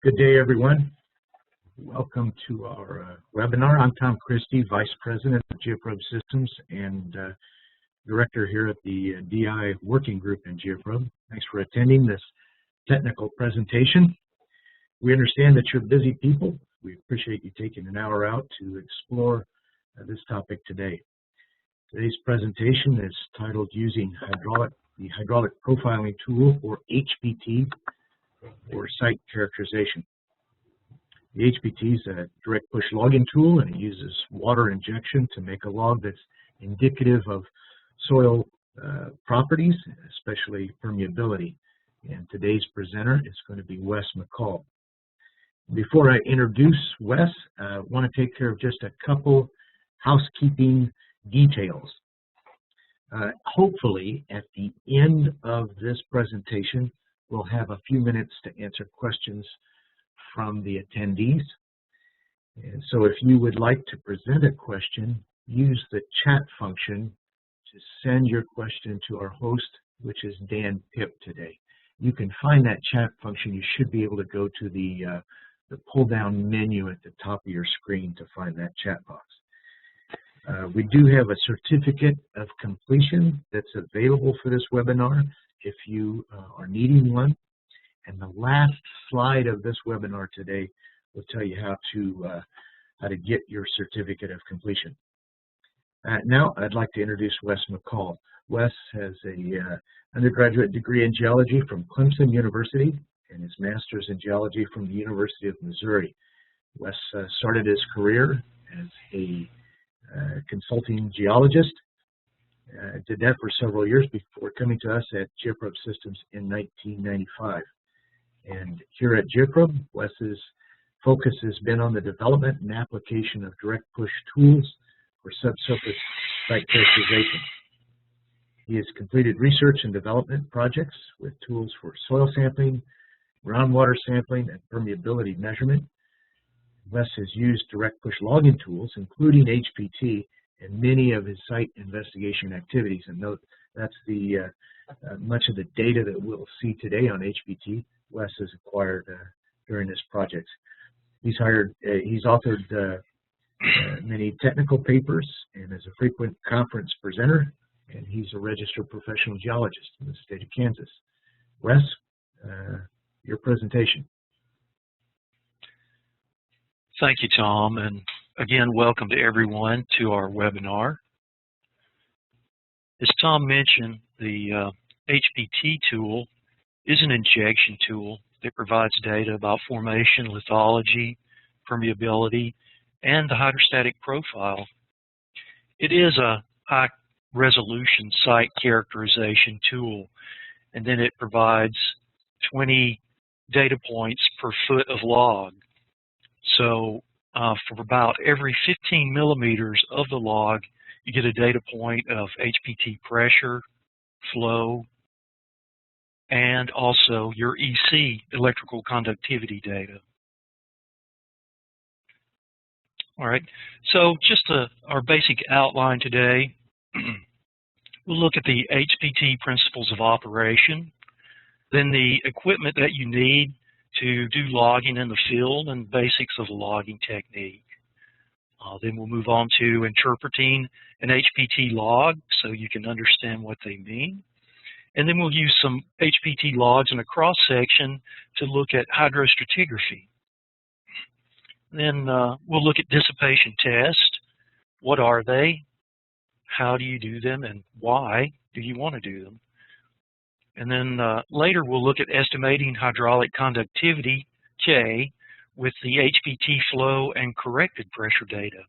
Good day, everyone. Welcome to our webinar. I'm Tom Christie, Vice President of Geoprobe Systems and Director here at the DI Working Group in Geoprobe. Thanks for attending this technical presentation. We understand that you're busy people. We appreciate you taking an hour out to explore this topic today. Today's presentation is titled Using the Hydraulic Profiling Tool, or HPT, for Site Characterization. The HPT is a direct push logging tool, and it uses water injection to make a log that's indicative of soil properties, especially permeability. And today's presenter is going to be Wes McCall. Before I introduce Wes, I want to take care of just a couple housekeeping details. Hopefully, at the end of this presentation, we'll have a few minutes to answer questions from the attendees. And so if you would like to present a question, use the chat function to send your question to our host, which is Dan Pip today. You can find that chat function. You should be able to go to the pull-down menu at the top of your screen to find that chat box. We do have a certificate of completion that's available for this webinar if you are needing one. And the last slide of this webinar today will tell you how to get your certificate of completion. Now I'd like to introduce Wes McCall. Wes has a undergraduate degree in geology from Clemson University and his master's in geology from the University of Missouri. Wes started his career as a consulting geologist. Did that for several years before coming to us at Geoprobe Systems in 1995. And here at Geoprobe, Wes's focus has been on the development and application of direct push tools for subsurface site characterization. He has completed research and development projects with tools for soil sampling, groundwater sampling, and permeability measurement. Wes has used direct push logging tools, including HPT, in many of his site investigation activities. And note that's the much of the data that we'll see today on HPT Wes has acquired during this project. He's authored many technical papers and is a frequent conference presenter, and he's a registered professional geologist in the state of Kansas. Wes, your presentation. Thank you, Tom, and again, welcome to everyone to our webinar. As Tom mentioned, the HPT tool is an injection tool that provides data about formation, lithology, permeability, and the hydrostatic profile. It is a high-resolution site characterization tool, and then it provides 20 data points per foot of log. So for about every 15 millimeters of the log, you get a data point of HPT pressure, flow, and also your EC, electrical conductivity data. All right, so just our basic outline today. We'll look at the HPT principles of operation, then the equipment that you need to do logging in the field and basics of the logging technique. Then we'll move on to interpreting an HPT log so you can understand what they mean. And then we'll use some HPT logs in a cross-section to look at hydrostratigraphy. Then we'll look at dissipation test. What are they? How do you do them? And why do you want to do them? And then later we'll look at estimating hydraulic conductivity, K, with the HPT flow and corrected pressure data.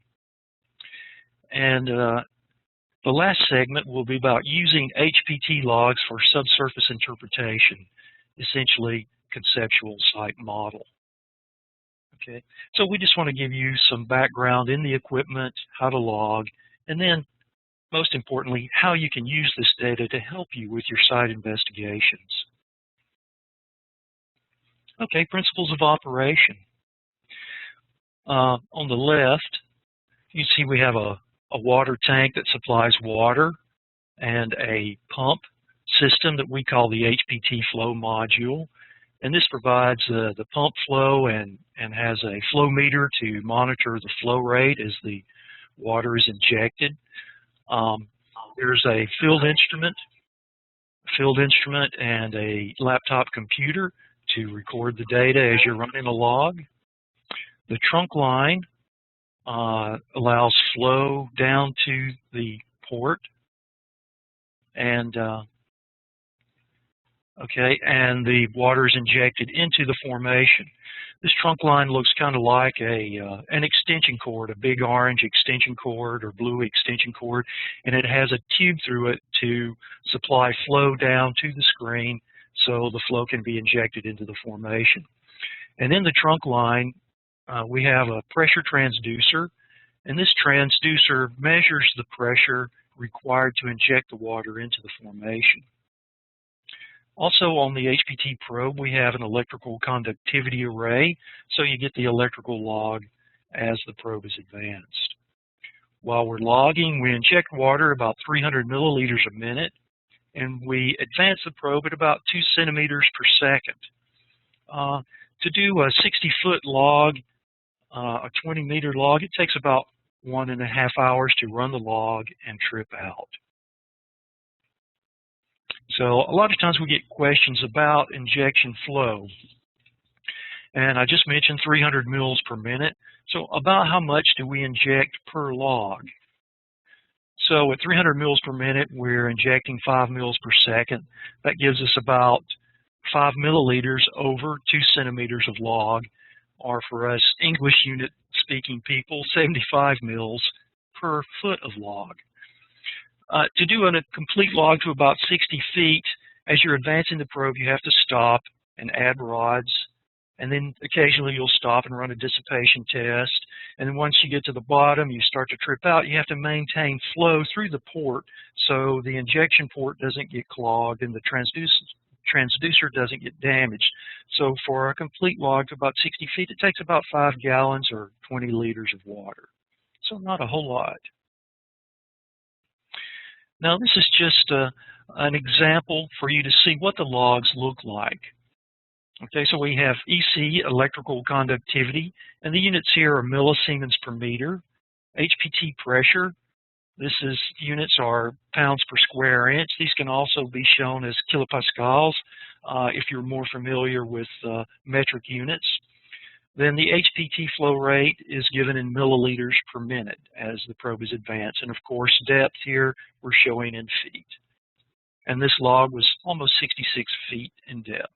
And the last segment will be about using HPT logs for subsurface interpretation, essentially conceptual site model. Okay, so we just want to give you some background in the equipment, how to log, and then most importantly, how you can use this data to help you with your site investigations. Okay, principles of operation. On the left, you see we have a water tank that supplies water and a pump system that we call the HPT flow module. And this provides the pump flow and has a flow meter to monitor the flow rate as the water is injected. There's a field instrument and a laptop computer to record the data as you're running a log. The trunk line allows flow down to the port, and and the water is injected into the formation. This trunk line looks kind of like an extension cord, a big orange extension cord or blue extension cord, and it has a tube through it to supply flow down to the screen so the flow can be injected into the formation. And in the trunk line, we have a pressure transducer, and this transducer measures the pressure required to inject the water into the formation. Also on the HPT probe, we have an electrical conductivity array, so you get the electrical log as the probe is advanced. While we're logging, we inject water about 300 milliliters a minute, and we advance the probe at about 2 centimeters per second. To do a 60-foot log, a 20-meter log, it takes about 1.5 hours to run the log and trip out. So a lot of times we get questions about injection flow. And I just mentioned 300 mils per minute. So about how much do we inject per log? So at 300 mils per minute, we're injecting 5 mils per second. That gives us about 5 milliliters over 2 centimeters of log, or for us English unit speaking people, 75 mils per foot of log. To do a complete log to about 60 feet, as you're advancing the probe, you have to stop and add rods, and then occasionally you'll stop and run a dissipation test. And then once you get to the bottom, you start to trip out. You have to maintain flow through the port so the injection port doesn't get clogged and the transducer doesn't get damaged. So for a complete log to about 60 feet, it takes about 5 gallons or 20 liters of water. So not a whole lot. Now this is just an example for you to see what the logs look like. Okay, so we have EC, electrical conductivity, and the units here are millisiemens per meter. HPT pressure, units are pounds per square inch. These can also be shown as kilopascals if you're more familiar with metric units. Then the HPT flow rate is given in milliliters per minute as the probe is advanced. And of course, depth here we're showing in feet. And this log was almost 66 feet in depth.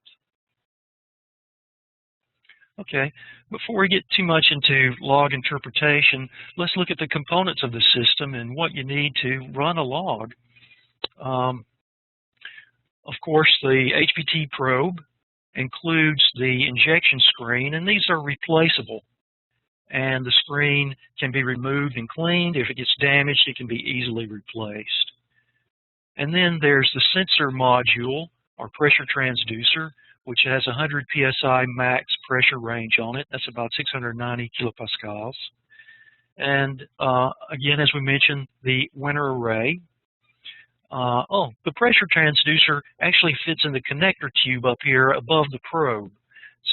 Okay, before we get too much into log interpretation, let's look at the components of the system and what you need to run a log. Of course, the HPT probe includes the injection screen, and these are replaceable. And the screen can be removed and cleaned. If it gets damaged, it can be easily replaced. And then there's the sensor module, or pressure transducer, which has 100 psi max pressure range on it. That's about 690 kilopascals. And again, as we mentioned, the winner array. The pressure transducer actually fits in the connector tube up here above the probe.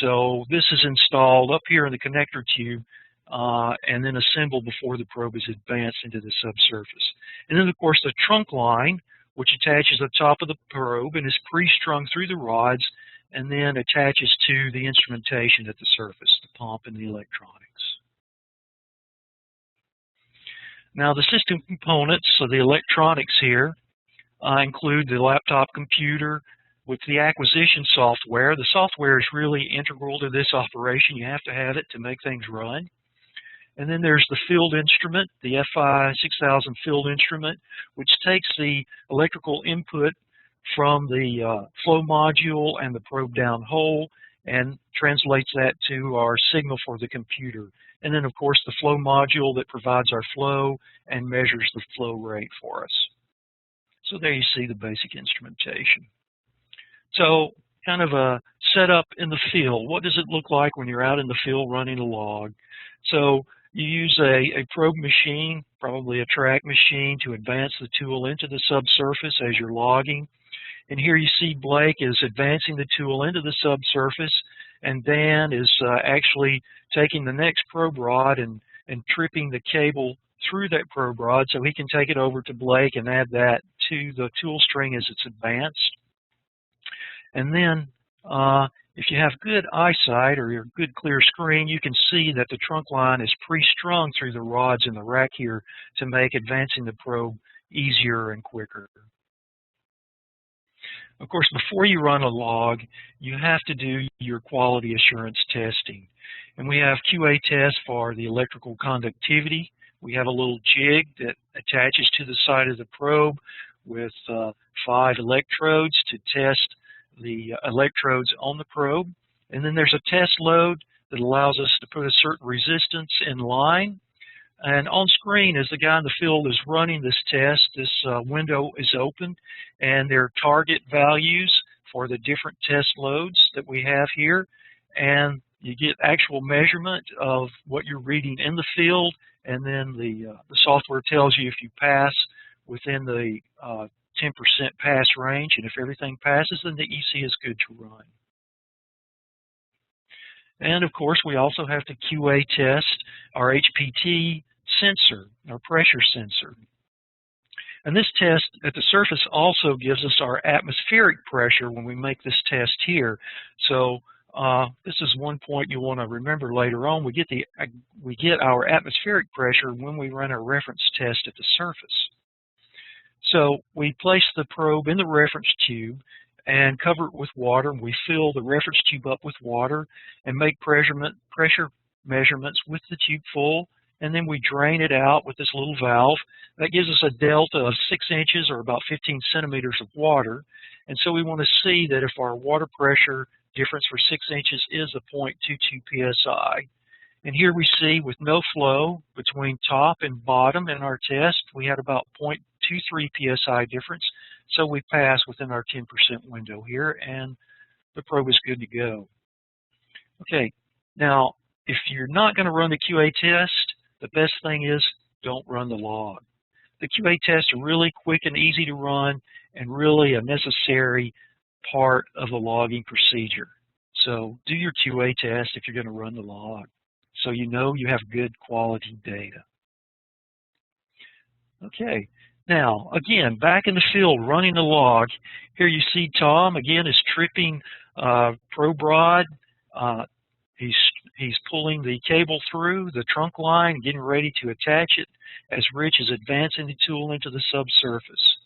So this is installed up here in the connector tube and then assembled before the probe is advanced into the subsurface. And then, of course, the trunk line, which attaches the top of the probe and is pre-strung through the rods and then attaches to the instrumentation at the surface, the pump and the electronics. Now, the system components, so the electronics here, include the laptop computer with the acquisition software. The software is really integral to this operation. You have to have it to make things run. And then there's the field instrument, the FI 6000 field instrument, which takes the electrical input from the flow module and the probe down hole and translates that to our signal for the computer. And then, of course, the flow module that provides our flow and measures the flow rate for us. So there you see the basic instrumentation. So kind of a setup in the field. What does it look like when you're out in the field running a log? So you use a probe machine, probably a track machine, to advance the tool into the subsurface as you're logging. And here you see Blake is advancing the tool into the subsurface, and Dan is actually taking the next probe rod and tripping the cable through that probe rod so he can take it over to Blake and add that to the tool string as it's advanced. And then if you have good eyesight or your good clear screen, you can see that the trunk line is pre-strung through the rods in the rack here to make advancing the probe easier and quicker. Of course, before you run a log, you have to do your quality assurance testing. And we have QA tests for the electrical conductivity. We have a little jig that attaches to the side of the probe with 5 electrodes to test the electrodes on the probe. And then there's a test load that allows us to put a certain resistance in line. And on screen, as the guy in the field is running this test, this window is open, and there are target values for the different test loads that we have here. And you get actual measurement of what you're reading in the field, and then the software tells you if you pass within the 10% pass range, and if everything passes, then the EC is good to run. And of course, we also have to QA test our HPT sensor, our pressure sensor. And this test at the surface also gives us our atmospheric pressure when we make this test here. So this is one point you want to remember later on. We get our atmospheric pressure when we run our reference test at the surface. So we place the probe in the reference tube and cover it with water, and we fill the reference tube up with water and make pressure measurements with the tube full, and then we drain it out with this little valve. That gives us a delta of 6 inches or about 15 centimeters of water. And so we want to see that if our water pressure difference for 6 inches is a 0.22 psi. And here we see with no flow between top and bottom in our test, we had about 0.23 psi difference. So we pass within our 10% window here, and the probe is good to go. Okay, now if you're not going to run the QA test, the best thing is don't run the log. The QA tests are really quick and easy to run and really a necessary part of the logging procedure. So do your QA test if you're going to run the log, so you know you have good quality data. Okay, now again, back in the field running the log, here you see Tom again is tripping probe rod. He's pulling the cable through the trunk line, getting ready to attach it as Rich is advancing the tool into the subsurface.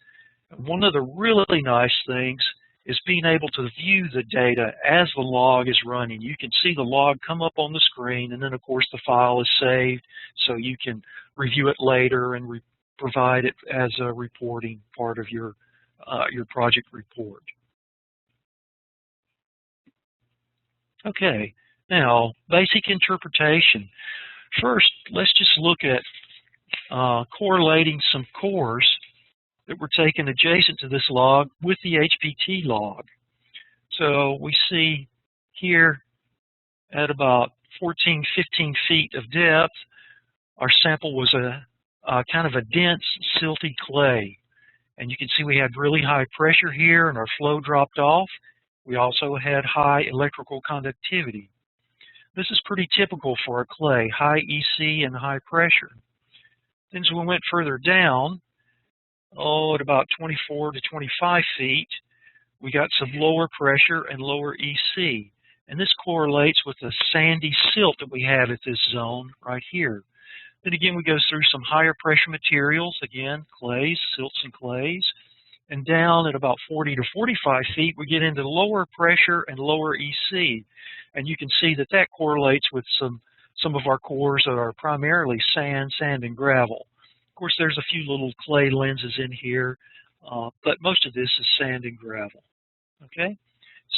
One of the really nice things is being able to view the data as the log is running. You can see the log come up on the screen, and then of course the file is saved so you can review it later and provide it as a reporting part of your project report. Okay, now basic interpretation. First, let's just look at correlating some cores that were taken adjacent to this log with the HPT log. So we see here at about 14, 15 feet of depth, our sample was a kind of a dense, silty clay. And you can see we had really high pressure here and our flow dropped off. We also had high electrical conductivity. This is pretty typical for a clay, high EC and high pressure. Then as we went further down, at about 24 to 25 feet, we got some lower pressure and lower EC. And this correlates with the sandy silt that we have at this zone right here. Then again, we go through some higher pressure materials, again, clays, silts and clays. And down at about 40 to 45 feet, we get into lower pressure and lower EC. And you can see that that correlates with some of our cores that are primarily sand and gravel. Of course, there's a few little clay lenses in here, but most of this is sand and gravel. Okay,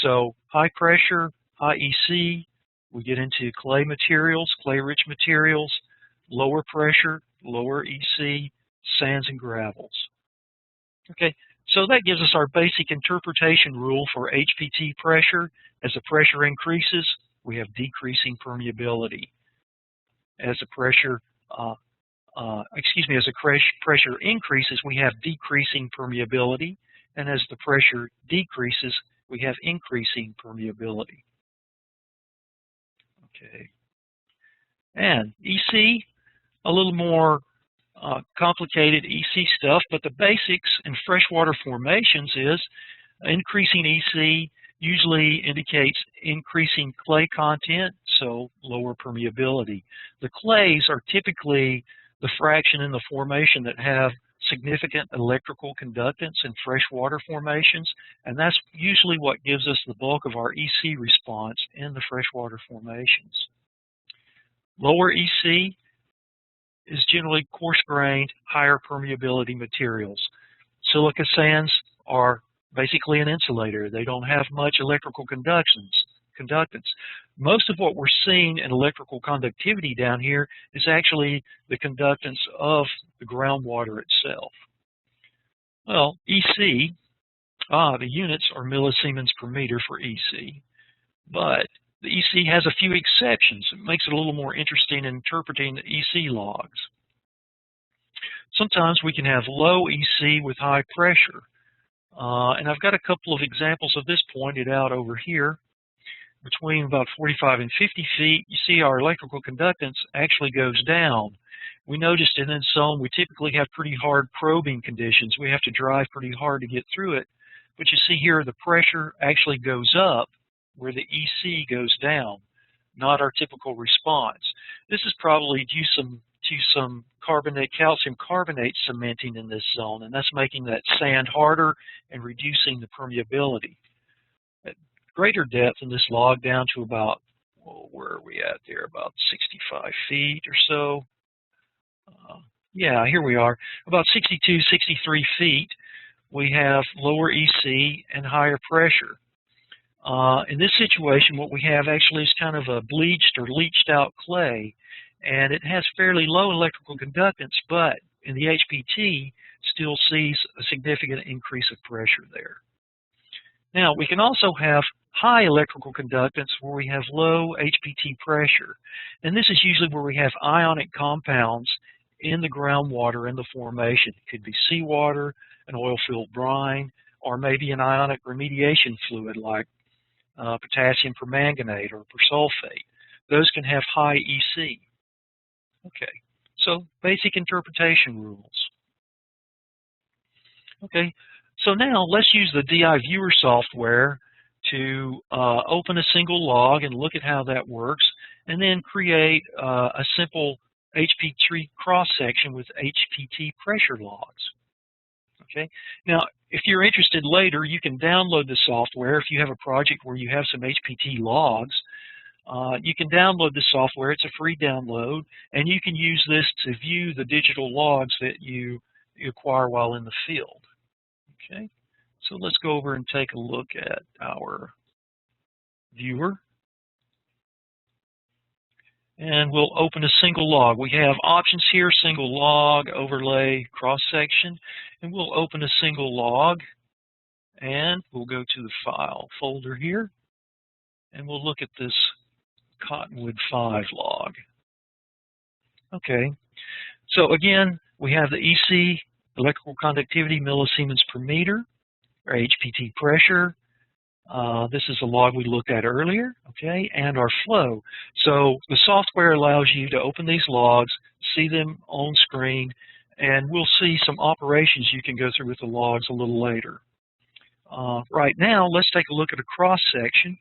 so high pressure, high EC, we get into clay materials, clay-rich materials, lower pressure, lower EC, sands and gravels. Okay, so that gives us our basic interpretation rule for HPT pressure. As the pressure increases, we have decreasing permeability. As the pressure as the pressure increases, we have decreasing permeability. and as the pressure decreases, we have increasing permeability. Okay. And EC, a little more complicated EC stuff, but the basics in freshwater formations is increasing EC usually indicates increasing clay content, so lower permeability. The clays are typically the fraction in the formation that have significant electrical conductance in freshwater formations, and that's usually what gives us the bulk of our EC response in the freshwater formations. Lower EC is generally coarse-grained, higher permeability materials. Silica sands are basically an insulator. They don't have much electrical conductance. Most of what we're seeing in electrical conductivity down here is actually the conductance of the groundwater itself. Well, EC, the units are millisiemens per meter for EC, but the EC has a few exceptions. It makes it a little more interesting in interpreting the EC logs. Sometimes we can have low EC with high pressure. And I've got a couple of examples of this pointed out over here. Between about 45 and 50 feet, you see our electrical conductance actually goes down. We noticed in this zone we typically have pretty hard probing conditions. We have to drive pretty hard to get through it. But you see here the pressure actually goes up where the EC goes down, not our typical response. This is probably due to some calcium carbonate cementing in this zone, and that's making that sand harder and reducing the permeability. At greater depth in this log, down to about, well, where are we at there, about 65 feet or so. Yeah, here we are, about 62, 63 feet, we have lower EC and higher pressure. In this situation, what we have actually is kind of a bleached or leached out clay, and it has fairly low electrical conductance, but in the HPT still sees a significant increase of pressure there. Now, we can also have high electrical conductance where we have low HPT pressure, and this is usually where we have ionic compounds in the groundwater in the formation. It could be seawater, an oil-filled brine, or maybe an ionic remediation fluid like potassium permanganate or persulfate. Those can have high EC. Okay, so basic interpretation rules. Okay, so now let's use the DI viewer software to open a single log and look at how that works, and then create a simple HPT cross-section with HPT pressure logs. Okay, now if you're interested later, you can download the software. If you have a project where you have some HPT logs, you can download the software. It's a free download, and you can use this to view the digital logs that you acquire while in the field. Okay, so let's go over and take a look at our viewer. And we'll open a single log. We have options here: single log, overlay, cross-section. And we'll open a single log, and we'll go to the file folder here, and we'll look at this Cottonwood 5 log. Okay, so again, we have the EC, electrical conductivity, millisiemens per meter, our HPT pressure. This is a log we looked at earlier, okay, and our flow. So the software allows you to open these logs, see them on screen, and we'll see some operations you can go through with the logs a little later. Right now, let's take a look at a cross-section,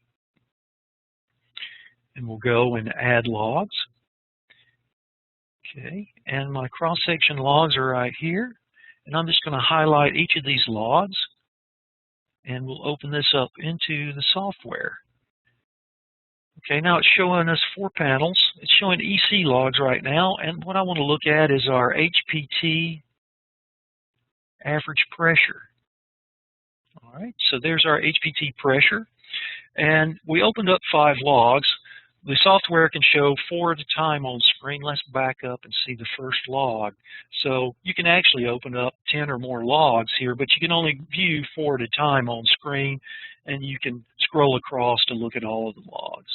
and we'll go and add logs. Okay, and my cross-section logs are right here, and I'm just going to highlight each of these logs, and we'll open this up into the software. Okay, now it's showing us 4 panels. It's showing EC logs right now, and what I want to look at is our HPT average pressure. All right, so there's our HPT pressure, and we opened up 5 logs. The software can show 4 at a time on screen. Let's back up and see the first log. So you can actually open up 10 or more logs here, but you can only view 4 at a time on screen, and you can scroll across to look at all of the logs.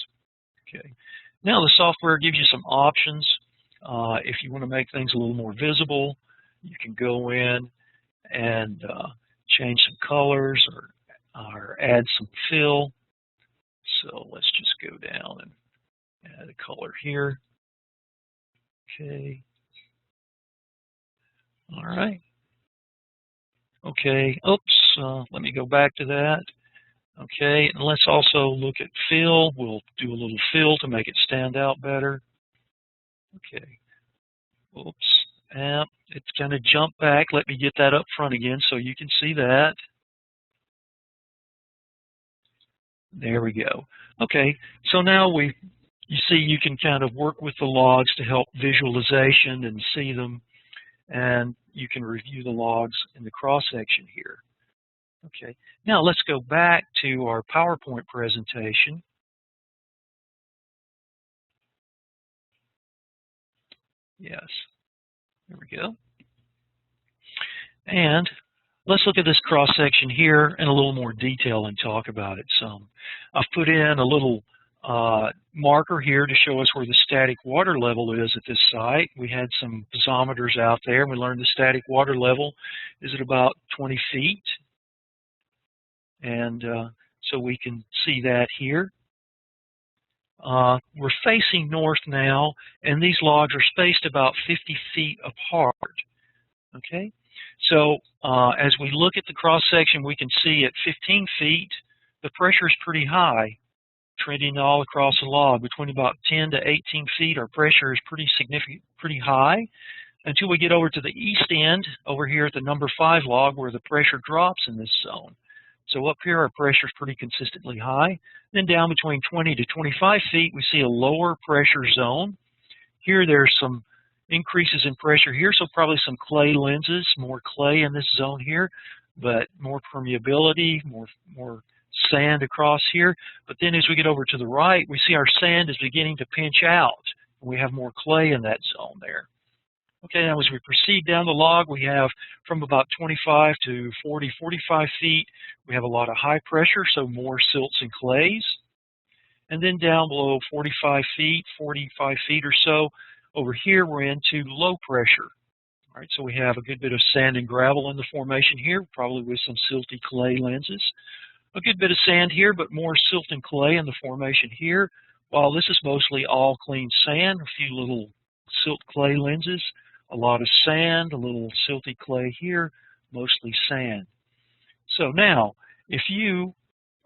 Okay. Now the software gives you some options. If you want to make things a little more visible, you can go in and change some colors or add some fill. So let's just go down and add a color here. Okay. All right. Okay. Oops. Let me go back to that. Okay. And let's also look at fill. We'll do a little fill to make it stand out better. Okay. Oops. And it's kind of jumped back. Let me get that up front again so you can see that. There we go. Okay. So now you see you can kind of work with the logs to help visualization and see them. And you can review the logs in the cross-section here. Okay, now let's go back to our PowerPoint presentation. Yes, there we go. And let's look at this cross-section here in a little more detail and talk about it some. I've put in a little marker here to show us where the static water level is at this site. We had some piezometers out there. We learned the static water level is at about 20 feet. And so we can see that here. We're facing north now, and these logs are spaced about 50 feet apart. Okay, so as we look at the cross-section, we can see at 15 feet, the pressure is pretty high, trending all across the log. Between about 10 to 18 feet, our pressure is pretty significant, pretty high, until we get over to the east end, over here at the number 5 log, where the pressure drops in this zone. So up here, our pressure is pretty consistently high. Then down between 20 to 25 feet, we see a lower pressure zone. Here, there's some increases in pressure here, so probably some clay lenses, more clay in this zone here, but more permeability, more sand across here. But then as we get over to the right, we see our sand is beginning to pinch out. We have more clay in that zone there. Okay, now as we proceed down the log, we have from about 25 to 40, 45 feet, we have a lot of high pressure, so more silts and clays. And then down below 45 feet, 45 feet or so, over here we're into low pressure. All right, so we have a good bit of sand and gravel in the formation here, probably with some silty clay lenses. A good bit of sand here, but more silt and clay in the formation here, while this is mostly all clean sand, a few little silt clay lenses. A lot of sand, a little silty clay here, mostly sand. So now, if you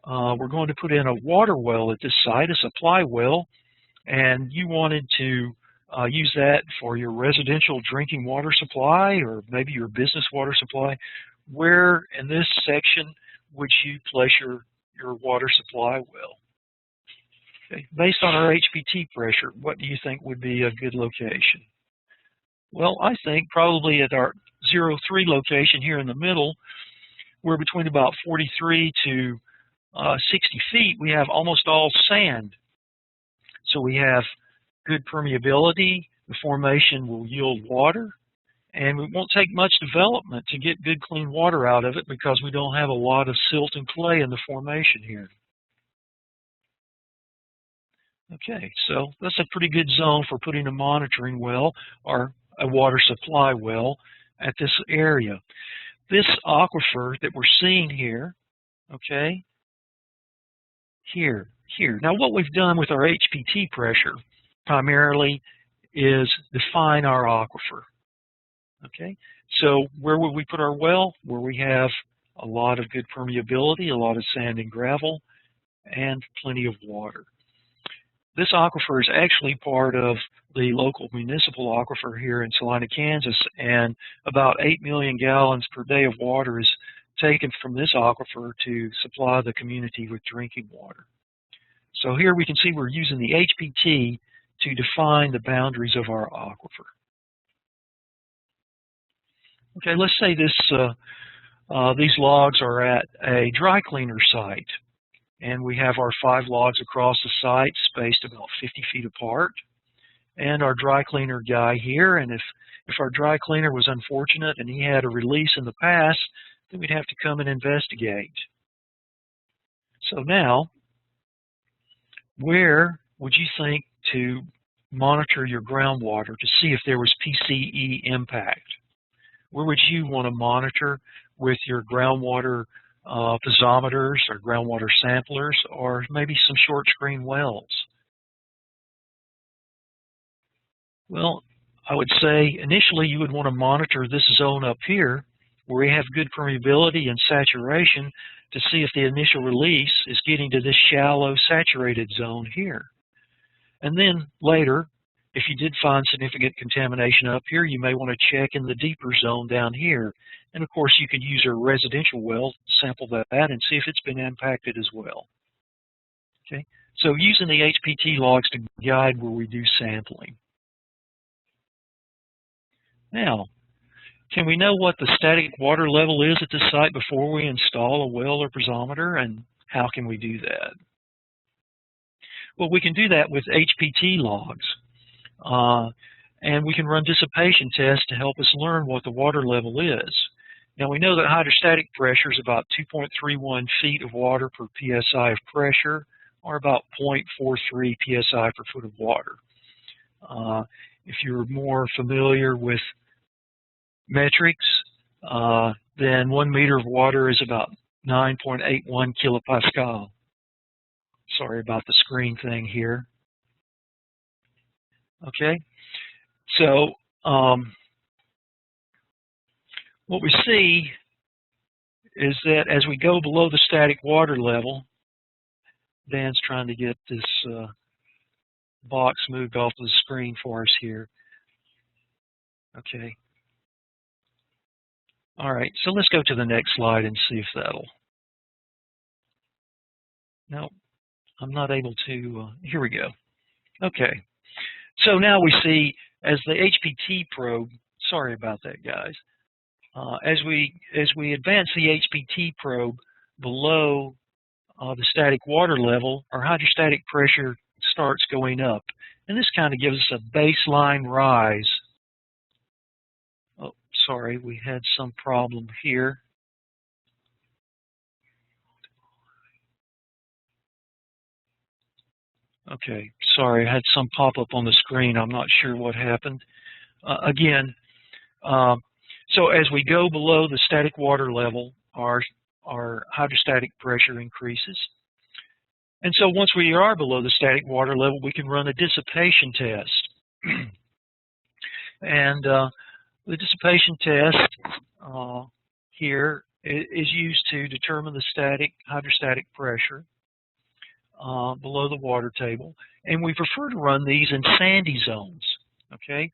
were going to put in a water well at this site, a supply well, and you wanted to use that for your residential drinking water supply or maybe your business water supply, where in this section would you place your water supply well? Okay. Based on our HPT pressure, what do you think would be a good location? Well, I think probably at our 0-3 location here in the middle, we're between about 43 to 60 feet, we have almost all sand. So we have good permeability, the formation will yield water, and it won't take much development to get good clean water out of it because we don't have a lot of silt and clay in the formation here. Okay, so that's a pretty good zone for putting a monitoring well or a water supply well at this area. This aquifer that we're seeing here, okay, here. Now what we've done with our HPT pressure primarily is define our aquifer. Okay, so where would we put our well? Where we have a lot of good permeability, a lot of sand and gravel, and plenty of water. This aquifer is actually part of the local municipal aquifer here in Salina, Kansas, and about 8 million gallons per day of water is taken from this aquifer to supply the community with drinking water. So here we can see we're using the HPT to define the boundaries of our aquifer. Okay, let's say these logs are at a dry cleaner site. And we have our 5 logs across the site spaced about 50 feet apart. And our dry cleaner guy here, and if our dry cleaner was unfortunate and he had a release in the past, then we'd have to come and investigate. So now, where would you think to monitor your groundwater to see if there was PCE impact? Where would you want to monitor with your groundwater piezometers or groundwater samplers, or maybe some short screen wells? Well, I would say initially you would want to monitor this zone up here where we have good permeability and saturation to see if the initial release is getting to this shallow saturated zone here. And then later, if you did find significant contamination up here, you may want to check in the deeper zone down here. And of course, you could use a residential well, sample that and see if it's been impacted as well. Okay, so using the HPT logs to guide where we do sampling. Now, can we know what the static water level is at the site before we install a well or piezometer, and how can we do that? Well, we can do that with HPT logs. And we can run dissipation tests to help us learn what the water level is. Now, we know that hydrostatic pressure is about 2.31 feet of water per psi of pressure, or about 0.43 psi per foot of water. If you're more familiar with metrics, then 1 meter of water is about 9.81 kilopascal. Sorry about the screen thing here. Okay, so what we see is that as we go below the static water level, Dan's trying to get this box moved off the screen for us here. Okay. All right, so let's go to the next slide and see if that'll. No, I'm not able to. Here we go. Okay. So now we see as the HPT probe, sorry about that, guys. As we advance the HPT probe below the static water level, our hydrostatic pressure starts going up. And this kind of gives us a baseline rise. Oh, sorry, we had some problem here. Okay, sorry, I had some pop-up on the screen. I'm not sure what happened. So as we go below the static water level, our hydrostatic pressure increases. And so once we are below the static water level, we can run a dissipation test. And the dissipation test here is used to determine the hydrostatic pressure below the water table, and we prefer to run these in sandy zones. Okay,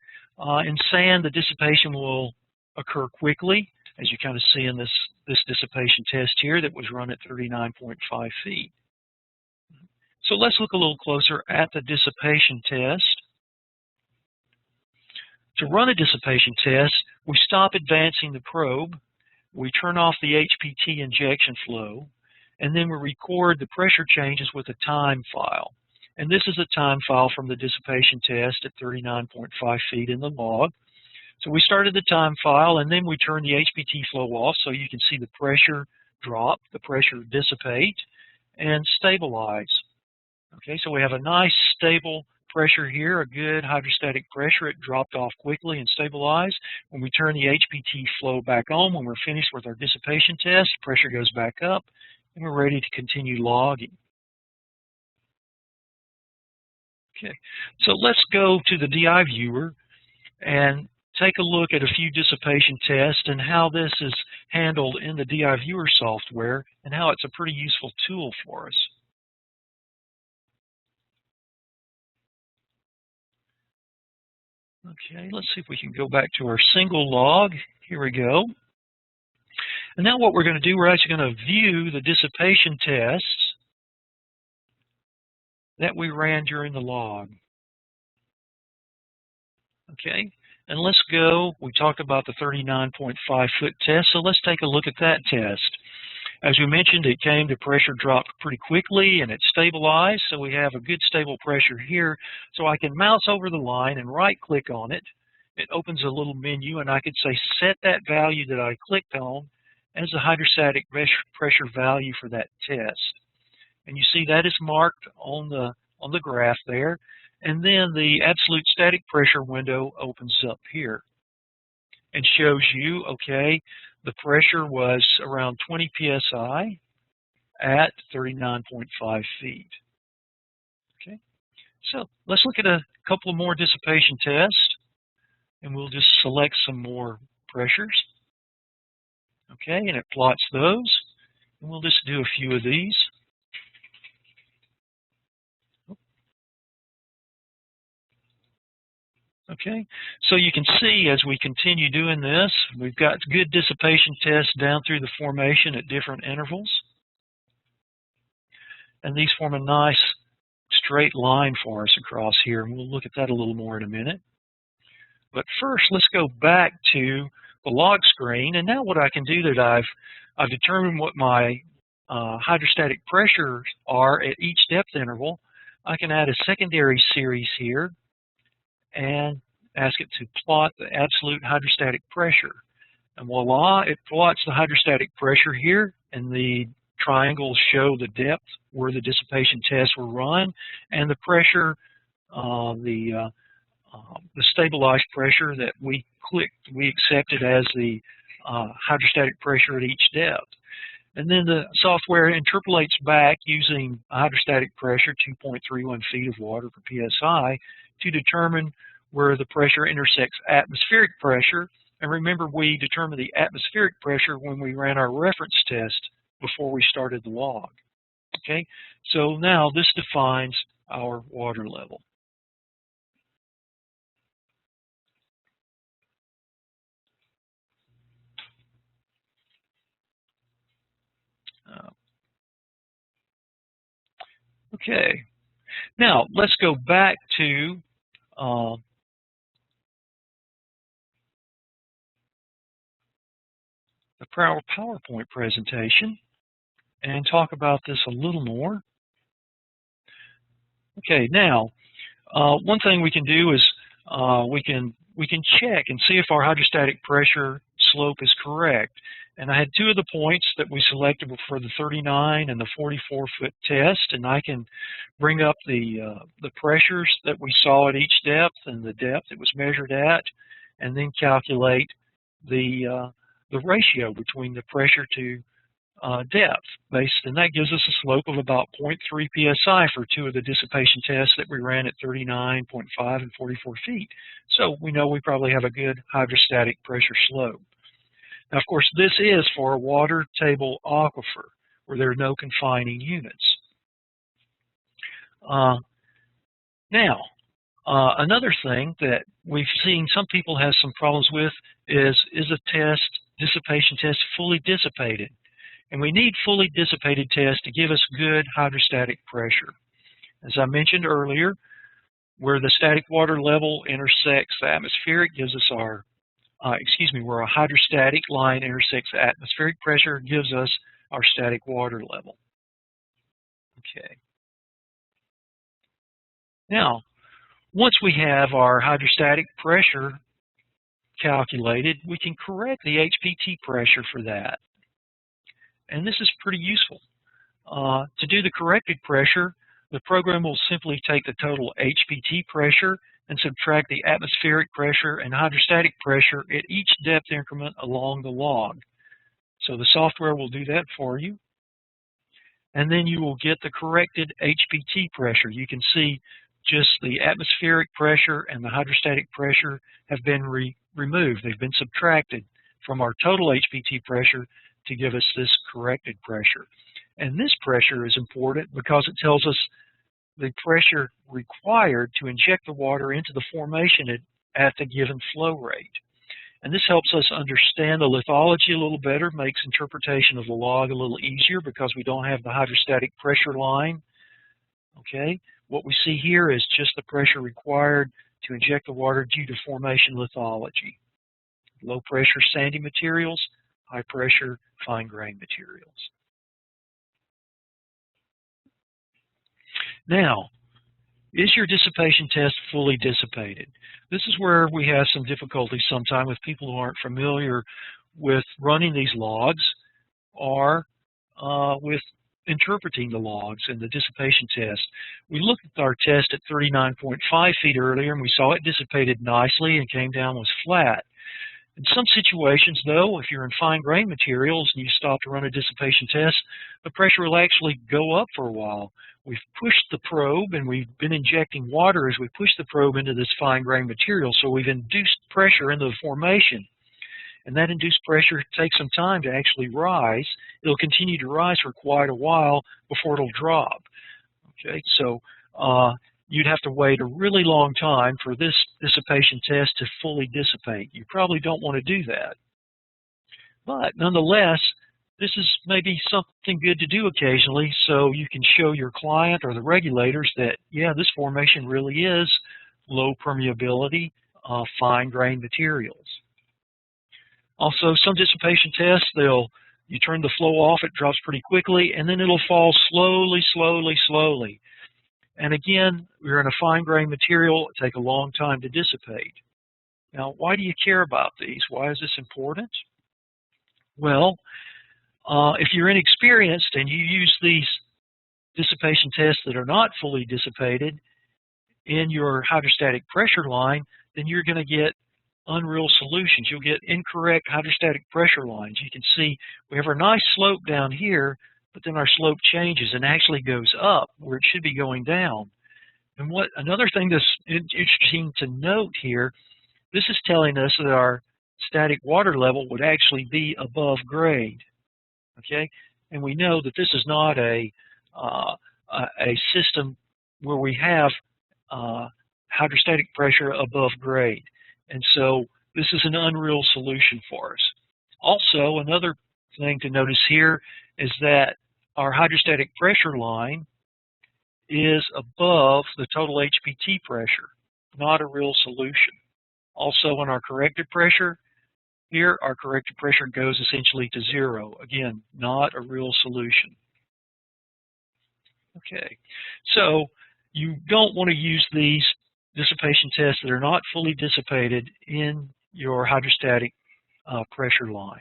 in sand, the dissipation will occur quickly, as you kind of see in this dissipation test here that was run at 39.5 feet. So let's look a little closer at the dissipation test. To run a dissipation test, we stop advancing the probe, we turn off the HPT injection flow, and then we record the pressure changes with a time file. And this is a time file from the dissipation test at 39.5 feet in the log. So we started the time file, and then we turn the HPT flow off so you can see the pressure drop, the pressure dissipate, and stabilize. Okay, so we have a nice stable pressure here, a good hydrostatic pressure. It dropped off quickly and stabilized. When we turn the HPT flow back on, when we're finished with our dissipation test, pressure goes back up, and we're ready to continue logging. Okay, so let's go to the DI viewer and take a look at a few dissipation tests and how this is handled in the DI viewer software and how it's a pretty useful tool for us. Okay, let's see if we can go back to our single log. Here we go. And now what we're going to do, we're actually going to view the dissipation tests that we ran during the log. Okay, and let's go, we talked about the 39.5 foot test, so let's take a look at that test. As we mentioned, it came to pressure dropped pretty quickly and it stabilized, so we have a good stable pressure here. So I can mouse over the line and right click on it. It opens a little menu and I could say set that value that I clicked on as the hydrostatic pressure value for that test. And you see that is marked on the graph there. And then the absolute static pressure window opens up here and shows you, okay, the pressure was around 20 psi at 39.5 feet. Okay, so let's look at a couple more dissipation tests, and we'll just select some more pressures. Okay, and it plots those, and we'll just do a few of these. Okay, so you can see as we continue doing this, we've got good dissipation tests down through the formation at different intervals. And these form a nice straight line for us across here, and we'll look at that a little more in a minute. But first, let's go back to the log screen, and now what I can do that I've determined what my hydrostatic pressures are at each depth interval, I can add a secondary series here and ask it to plot the absolute hydrostatic pressure. And voila, it plots the hydrostatic pressure here, and the triangles show the depth where the dissipation tests were run, and the pressure, the stabilized pressure that we accepted as the hydrostatic pressure at each depth. And then the software interpolates back using a hydrostatic pressure, 2.31 feet of water per psi, to determine where the pressure intersects atmospheric pressure. And remember, we determined the atmospheric pressure when we ran our reference test before we started the log. Okay, so now this defines our water level. Okay, now let's go back to the PowerPoint presentation and talk about this a little more. Okay, now one thing we can do is we can check and see if our hydrostatic pressure slope is correct. And I had two of the points that we selected for the 39 and the 44-foot test, and I can bring up the pressures that we saw at each depth and the depth it was measured at, and then calculate the ratio between the pressure to depth based, and that gives us a slope of about 0.3 psi for two of the dissipation tests that we ran at 39.5 and 44 feet. So we know we probably have a good hydrostatic pressure slope. Now, of course, this is for a water table aquifer where there are no confining units. Another thing that we've seen some people have some problems with is a dissipation test fully dissipated? And we need fully dissipated tests to give us good hydrostatic pressure. As I mentioned earlier, where the static water level intersects the atmospheric gives us our, where a hydrostatic line intersects the atmospheric pressure gives us our static water level. Okay. Now, once we have our hydrostatic pressure calculated, we can correct the HPT pressure for that. And this is pretty useful. To do the corrected pressure, the program will simply take the total HPT pressure and subtract the atmospheric pressure and hydrostatic pressure at each depth increment along the log. So the software will do that for you. And then you will get the corrected HPT pressure. You can see just the atmospheric pressure and the hydrostatic pressure have been removed. They've been subtracted from our total HPT pressure to give us this corrected pressure. And this pressure is important because it tells us the pressure required to inject the water into the formation at the given flow rate. And this helps us understand the lithology a little better, makes interpretation of the log a little easier because we don't have the hydrostatic pressure line. Okay, what we see here is just the pressure required to inject the water due to formation lithology. Low pressure sandy materials, high pressure fine grained materials. Now, is your dissipation test fully dissipated? This is where we have some difficulty sometimes with people who aren't familiar with running these logs or with interpreting the logs in the dissipation test. We looked at our test at 39.5 feet earlier and we saw it dissipated nicely and came down was flat. In some situations, though, if you're in fine-grained materials and you stop to run a dissipation test, the pressure will actually go up for a while. We've pushed the probe, and we've been injecting water as we push the probe into this fine-grained material, so we've induced pressure into the formation. And that induced pressure takes some time to actually rise. It'll continue to rise for quite a while before it'll drop. Okay, so you'd have to wait a really long time for this dissipation test to fully dissipate. You probably don't want to do that. But nonetheless, this is maybe something good to do occasionally, so you can show your client or the regulators that, yeah, this formation really is low permeability, fine-grained materials. Also, some dissipation tests, you turn the flow off, it drops pretty quickly, and then it'll fall slowly, slowly, slowly. And again, we're in a fine-grained material, it takes a long time to dissipate. Now, why do you care about these? Why is this important? Well, if you're inexperienced and you use these dissipation tests that are not fully dissipated in your hydrostatic pressure line, then you're going to get unreal solutions. You'll get incorrect hydrostatic pressure lines. You can see we have a nice slope down here, but then our slope changes and actually goes up where it should be going down. And another thing that's interesting to note here, this is telling us that our static water level would actually be above grade. Okay, and we know that this is not a system where we have hydrostatic pressure above grade. And so this is an unreal solution for us. Also, another thing to notice here is that our hydrostatic pressure line is above the total HPT pressure, not a real solution. Also, on our corrected pressure, here our corrected pressure goes essentially to 0. Again, not a real solution. Okay, so you don't want to use these dissipation tests that are not fully dissipated in your hydrostatic pressure line.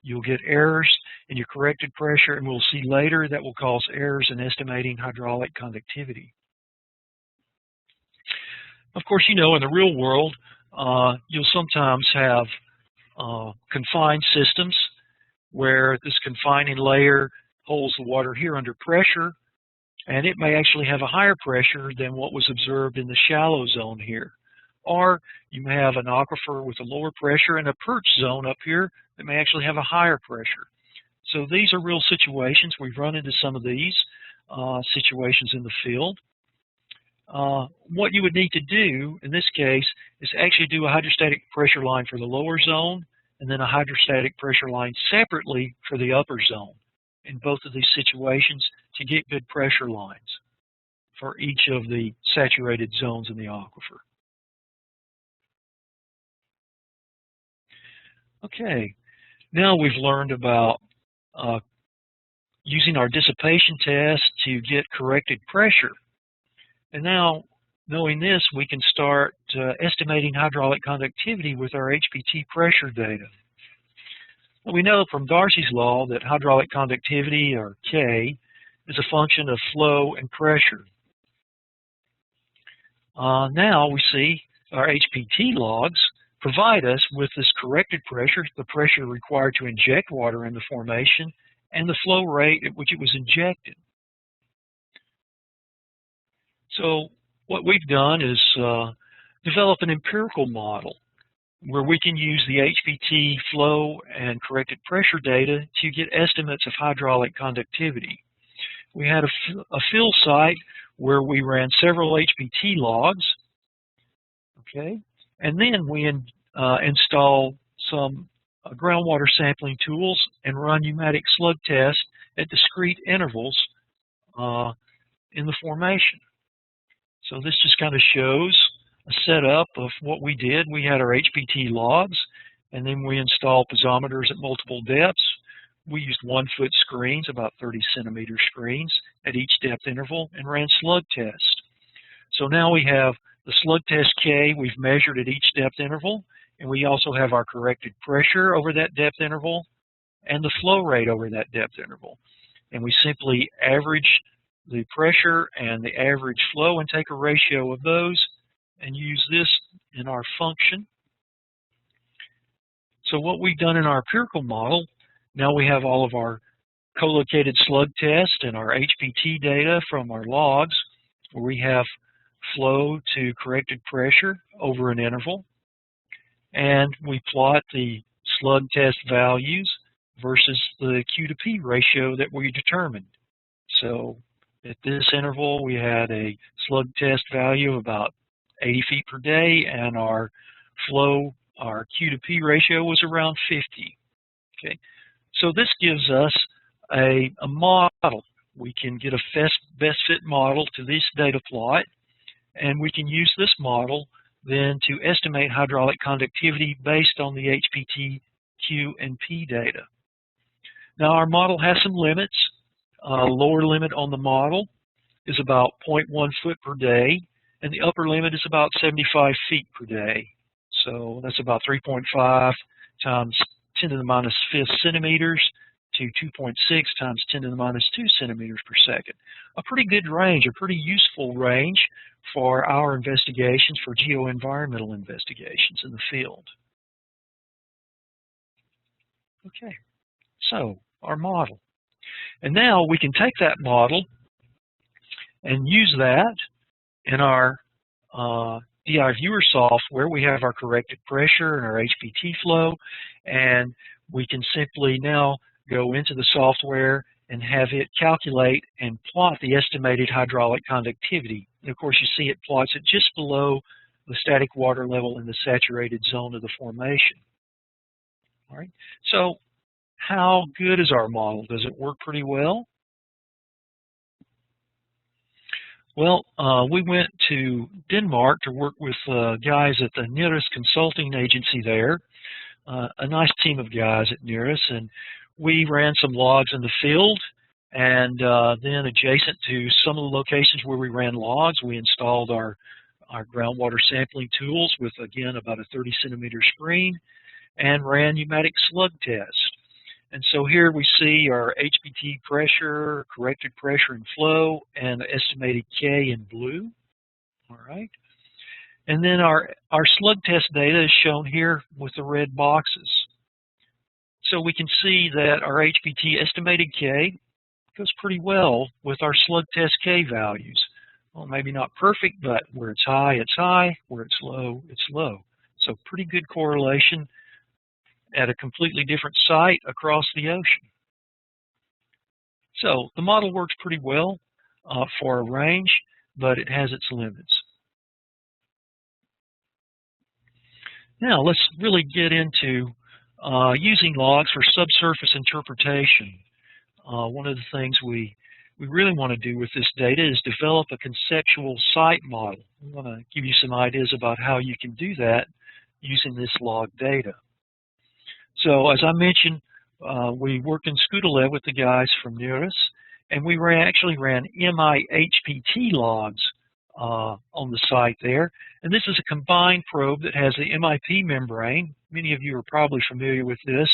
You'll get errors in your corrected pressure, and we'll see later that will cause errors in estimating hydraulic conductivity. Of course, you know, in the real world, you'll sometimes have confined systems where this confining layer holds the water here under pressure, and it may actually have a higher pressure than what was observed in the shallow zone here. Or you may have an aquifer with a lower pressure and a perch zone up here that may actually have a higher pressure. So these are real situations. We've run into some of these situations in the field. What you would need to do in this case is actually do a hydrostatic pressure line for the lower zone and then a hydrostatic pressure line separately for the upper zone in both of these situations to get good pressure lines for each of the saturated zones in the aquifer. Okay, now we've learned about using our dissipation test to get corrected pressure. And now, knowing this, we can start estimating hydraulic conductivity with our HPT pressure data. Well, we know from Darcy's law that hydraulic conductivity, or K, is a function of flow and pressure. Now we see our HPT logs provide us with this corrected pressure, the pressure required to inject water in the formation, and the flow rate at which it was injected. So what we've done is develop an empirical model where we can use the HPT flow and corrected pressure data to get estimates of hydraulic conductivity. We had a field site where we ran several HPT logs, okay, and then we install some groundwater sampling tools and run pneumatic slug tests at discrete intervals in the formation. So this just kind of shows a setup of what we did. We had our HPT logs, and then we installed piezometers at multiple depths. We used 1-foot screens, about 30-centimeter screens, at each depth interval, and ran slug tests. So now we have the slug test K we've measured at each depth interval, and we also have our corrected pressure over that depth interval and the flow rate over that depth interval. And we simply average the pressure and the average flow and take a ratio of those and use this in our function. So what we've done in our empirical model, now we have all of our co-located slug test and our HPT data from our logs, where we have flow to corrected pressure over an interval, and we plot the slug test values versus the Q to P ratio that we determined. So at this interval, we had a slug test value of about 80 feet per day, and our flow, our Q to P ratio was around 50. Okay, so this gives us a model. We can get a best fit model to this data plot, and we can use this model then to estimate hydraulic conductivity based on the HPT Q and P data. Now our model has some limits. Lower limit on the model is about 0.1 foot per day, and the upper limit is about 75 feet per day. So that's about 3.5 times 10 to the minus 5 centimeters to 2.6 times 10 to the minus 2 centimeters per second. A pretty good range, a pretty useful range for our investigations, for geoenvironmental investigations in the field. Okay, so our model. And now we can take that model and use that in our DI viewer software. We have our corrected pressure and our HPT flow, and we can simply now go into the software and have it calculate and plot the estimated hydraulic conductivity. And of course, you see it plots it just below the static water level in the saturated zone of the formation. All right. So how good is our model? Does it work pretty well? Well, we went to Denmark to work with guys at the NIRIS consulting agency there, a nice team of guys at NIRIS, and we ran some logs in the field, and then adjacent to some of the locations where we ran logs, we installed our groundwater sampling tools with, again, about a 30 centimeter screen, and ran pneumatic slug tests. And so here we see our HPT pressure, corrected pressure and flow, and estimated K in blue. All right. And then our slug test data is shown here with the red boxes. So we can see that our HPT estimated K goes pretty well with our slug test K values. Well, maybe not perfect, but where it's high, it's high. Where it's low, it's low. So pretty good correlation at a completely different site across the ocean. So the model works pretty well for a range, but it has its limits. Now let's really get into using logs for subsurface interpretation. One of the things we really want to do with this data is develop a conceptual site model. I want to give you some ideas about how you can do that using this log data. So as I mentioned, we worked in Skuldelev with the guys from NIRIS, and we actually ran MIHPT logs on the site there. And this is a combined probe that has the MIP membrane. Many of you are probably familiar with this.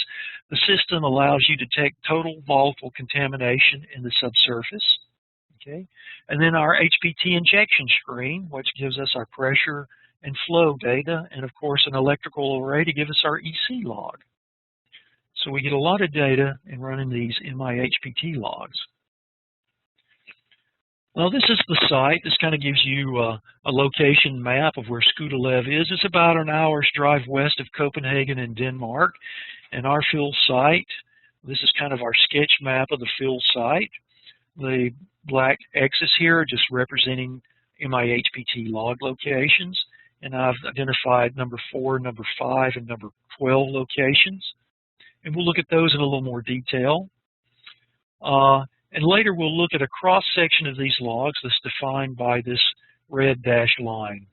The system allows you to detect total volatile contamination in the subsurface. Okay, and then our HPT injection screen, which gives us our pressure and flow data, and of course an electrical array to give us our EC log. So we get a lot of data in running these MIHPT logs. Well, this is the site. This kind of gives you a location map of where Skuldelev is. It's about an hour's drive west of Copenhagen in Denmark. And our field site, this is kind of our sketch map of the field site. The black X's here are just representing MIHPT log locations. And I've identified number 4, number 5, and number 12 locations. And we'll look at those in a little more detail. And later we'll look at a cross-section of these logs that's defined by this red dashed line.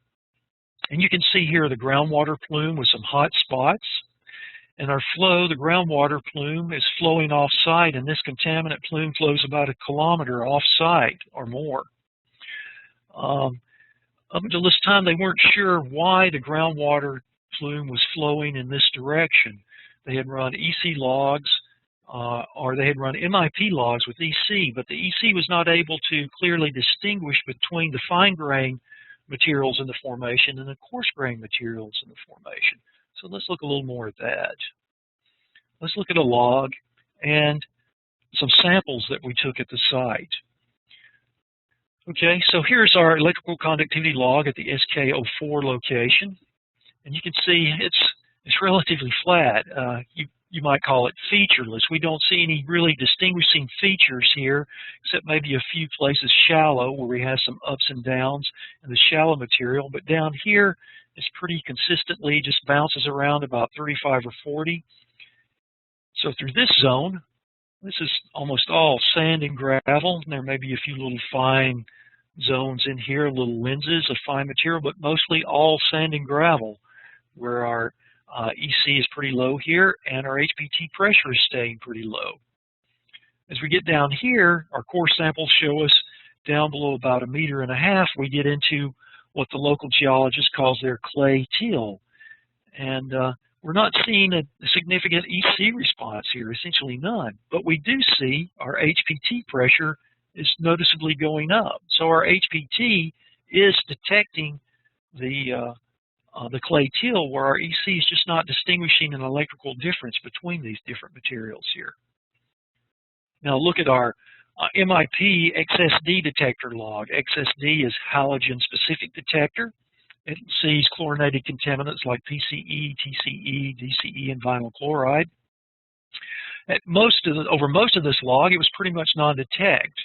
And you can see here the groundwater plume with some hot spots. And our flow, the groundwater plume, is flowing off-site, and this contaminant plume flows about 1 kilometer off-site or more. Up until this time, they weren't sure why the groundwater plume was flowing in this direction. They had run EC logs, or they had run MIP logs with EC, but the EC was not able to clearly distinguish between the fine-grained materials in the formation and the coarse-grained materials in the formation. So let's look a little more at that. let's look at a log and some samples that we took at the site. Okay, so here's our electrical conductivity log at the SK04 location, and you can see it's relatively flat. You might call it featureless. We don't see any really distinguishing features here, except maybe a few places shallow where we have some ups and downs in the shallow material. But down here, it's pretty consistently just bounces around about 35 or 40. So through this zone, this is almost all sand and gravel. And there may be a few little fine zones in here, little lenses of fine material, but mostly all sand and gravel, where our EC is pretty low here, and our HPT pressure is staying pretty low. As we get down here, our core samples show us down below about 1.5 meters, we get into what the local geologist calls their clay till. And we're not seeing a significant EC response here, essentially none. But we do see our HPT pressure is noticeably going up. So our HPT is detecting the clay till, where our EC is just not distinguishing an electrical difference between these different materials here. Now look at our MIP XSD detector log. XSD is halogen-specific detector. It sees chlorinated contaminants like PCE, TCE, DCE, and vinyl chloride. Over most of this log, it was pretty much non-detect.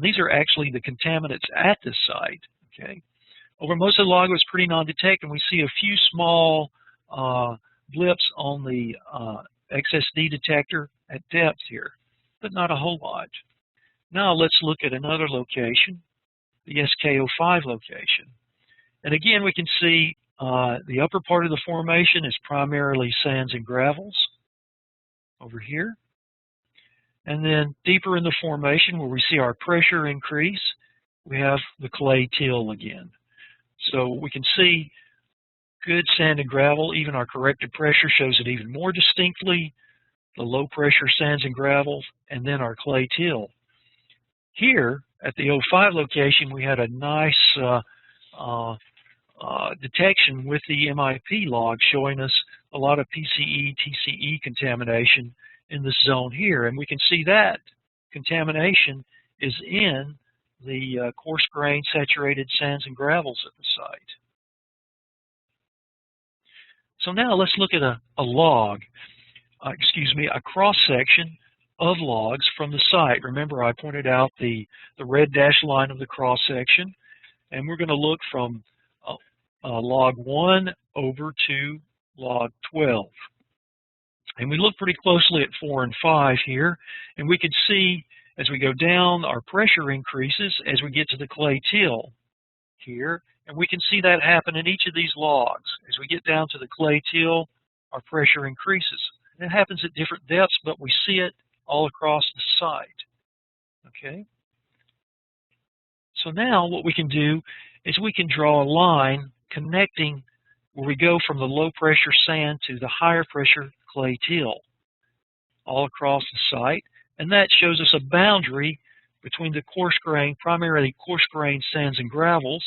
These are actually the contaminants at this site. Okay. Over most of the log, it was pretty non-detect, and we see a few small blips on the XSD detector at depth here, but not a whole lot. Now let's look at another location, the SK05 location. And again, we can see the upper part of the formation is primarily sands and gravels over here. And then deeper in the formation, where we see our pressure increase, we have the clay till again. So we can see good sand and gravel. Even our corrected pressure shows it even more distinctly. The low pressure sands and gravel, and then our clay till. Here at the 05 location, we had a nice detection with the MIP log showing us a lot of PCE, TCE contamination in this zone here. And we can see that contamination is in the coarse-grained saturated sands and gravels at the site. So now let's look at a log, a cross-section of logs from the site. Remember, I pointed out the red dashed line of the cross-section, and we're going to look from log 1 over to log 12. And we look pretty closely at 4 and 5 here, and we can see as we go down, our pressure increases as we get to the clay till here, and we can see that happen in each of these logs. As we get down to the clay till, our pressure increases. And it happens at different depths, but we see it all across the site. Okay? So now what we can do is we can draw a line connecting where we go from the low pressure sand to the higher pressure clay till all across the site. And that shows us a boundary between the coarse-grained, primarily coarse-grained sands and gravels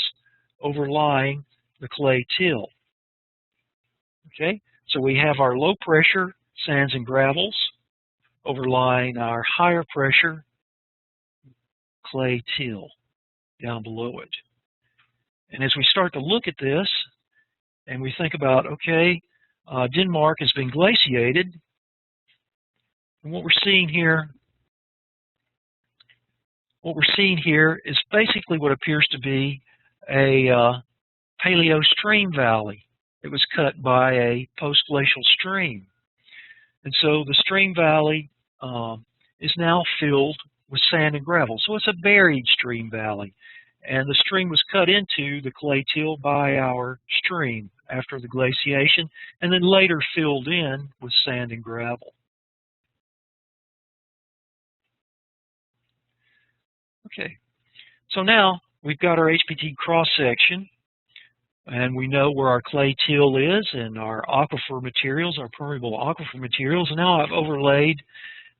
overlying the clay till. Okay, so we have our low-pressure sands and gravels overlying our higher-pressure clay till down below it. And as we start to look at this, and we think about, okay, Denmark has been glaciated, and what we're seeing here is basically what appears to be a paleo stream valley. It was cut by a post-glacial stream. And so the stream valley is now filled with sand and gravel. So it's a buried stream valley. And the stream was cut into the clay till by our stream after the glaciation, and then later filled in with sand and gravel. Okay, so now we've got our HPT cross-section, and we know where our clay till is and our aquifer materials, our permeable aquifer materials. And now I've overlaid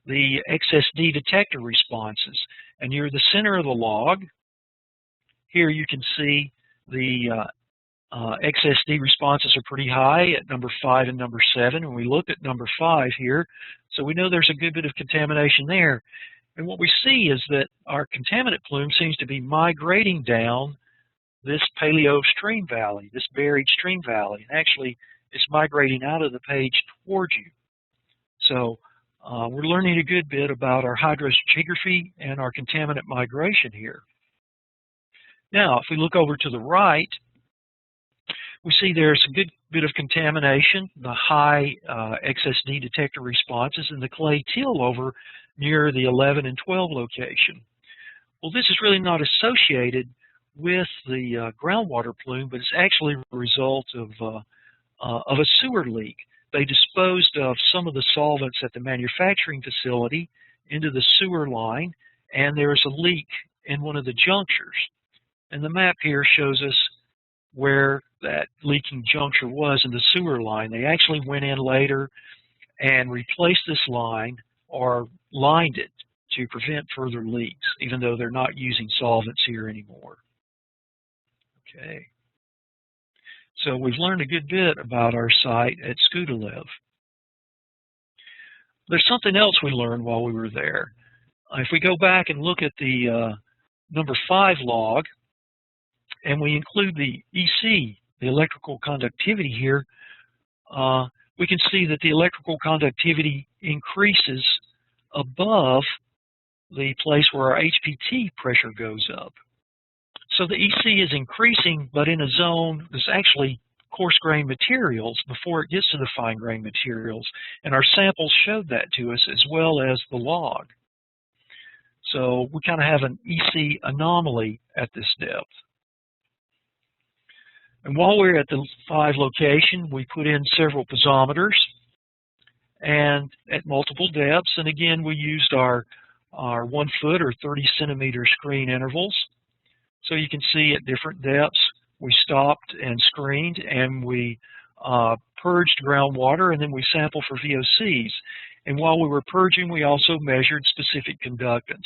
the XSD detector responses. And near the center of the log, here you can see the XSD responses are pretty high at number 5 and number 7, and we looked at number 5 here, so we know there's a good bit of contamination there. And what we see is that our contaminant plume seems to be migrating down this paleo stream valley, this buried stream valley. And actually, it's migrating out of the page towards you. So we're learning a good bit about our hydrostratigraphy and our contaminant migration here. Now, if we look over to the right, we see there's a good bit of contamination, the high XSD detector responses in the clay till over near the 11 and 12 location. Well, this is really not associated with the groundwater plume, but it's actually a result of a sewer leak. They disposed of some of the solvents at the manufacturing facility into the sewer line, and there's a leak in one of the junctures. And the map here shows us where that leaking juncture was in the sewer line. They actually went in later and replaced this line or lined it to prevent further leaks, even though they're not using solvents here anymore. Okay. So we've learned a good bit about our site at Skuldelev. There's something else we learned while we were there. If we go back and look at the number 5 log, and we include the EC, the electrical conductivity here, we can see that the electrical conductivity increases above the place where our HPT pressure goes up. So the EC is increasing, but in a zone that's actually coarse-grained materials before it gets to the fine-grained materials. And our samples showed that to us as well as the log. So we kind of have an EC anomaly at this depth. And while we're at the 5 location, we put in several piezometers and at multiple depths. And again, we used our 1 foot or 30 centimeter screen intervals. So you can see at different depths, we stopped and screened, and we purged groundwater, and then we sampled for VOCs. And while we were purging, we also measured specific conductance.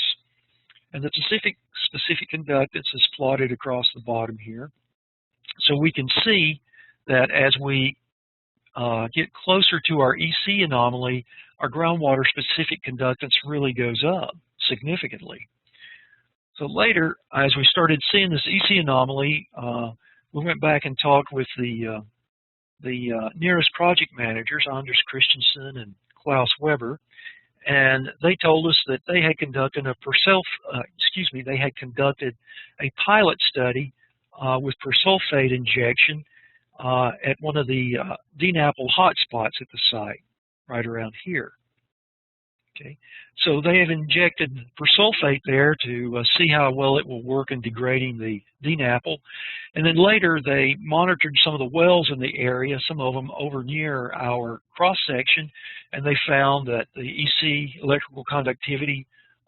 And the specific conductance is plotted across the bottom here. So we can see that as we get closer to our EC anomaly, our groundwater specific conductance really goes up significantly. So later, as we started seeing this EC anomaly, we went back and talked with the nearest project managers, Anders Christensen and Klaus Weber, and they told us that they had conducted a pilot study with persulfate injection at one of the DNAPL hotspots at the site, right around here. Okay, so they have injected persulfate there to see how well it will work in degrading the DNAPL, and then later they monitored some of the wells in the area, some of them over near our cross section, and they found that the EC electrical conductivity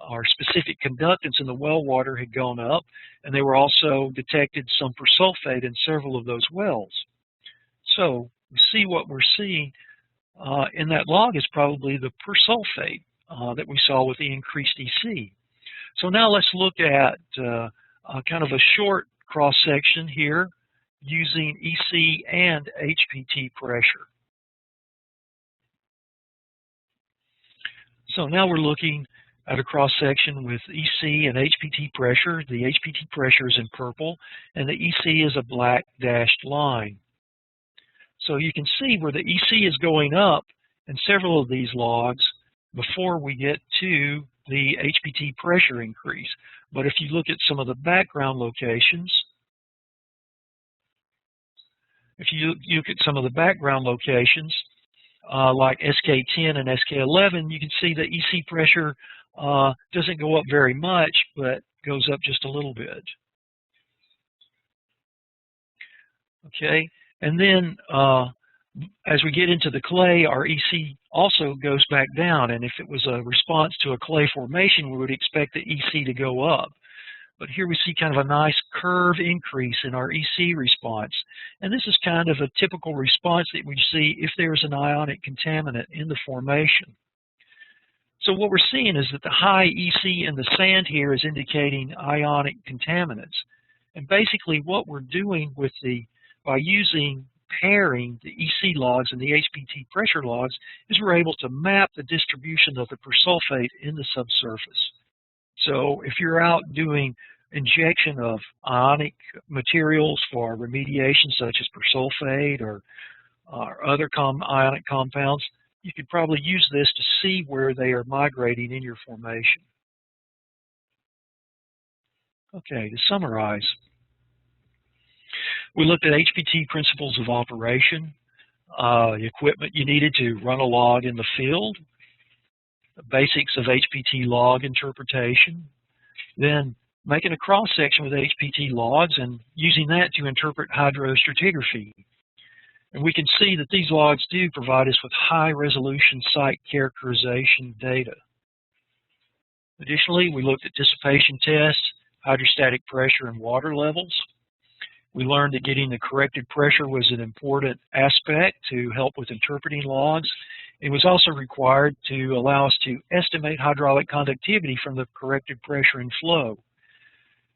or specific conductance in the well water had gone up, and they were also detected some persulfate in several of those wells. So we see what we're seeing in that log is probably the persulfate that we saw with the increased EC. So now let's look at kind of a short cross-section here using EC and HPT pressure. So now we're looking at a cross-section with EC and HPT pressure. The HPT pressure is in purple, and the EC is a black dashed line. So you can see where the EC is going up in several of these logs before we get to the HPT pressure increase. But if you look at some of the background locations, like SK10 and SK11, you can see the EC pressure doesn't go up very much, but goes up just a little bit. Okay, and then as we get into the clay, our EC also goes back down, and if it was a response to a clay formation, we would expect the EC to go up. But here we see kind of a nice curve increase in our EC response, and this is kind of a typical response that we see if there's an ionic contaminant in the formation. So what we're seeing is that the high EC in the sand here is indicating ionic contaminants, and basically what we're doing with by pairing the EC logs and the HPT pressure logs is we're able to map the distribution of the persulfate in the subsurface. So if you're out doing injection of ionic materials for remediation such as persulfate or other ionic compounds, you could probably use this to see where they are migrating in your formation. Okay, to summarize, we looked at HPT principles of operation, the equipment you needed to run a log in the field, the basics of HPT log interpretation, then making a cross-section with HPT logs and using that to interpret hydrostratigraphy. And we can see that these logs do provide us with high-resolution site characterization data. Additionally, we looked at dissipation tests, hydrostatic pressure, and water levels. We learned that getting the corrected pressure was an important aspect to help with interpreting logs. It was also required to allow us to estimate hydraulic conductivity from the corrected pressure and flow.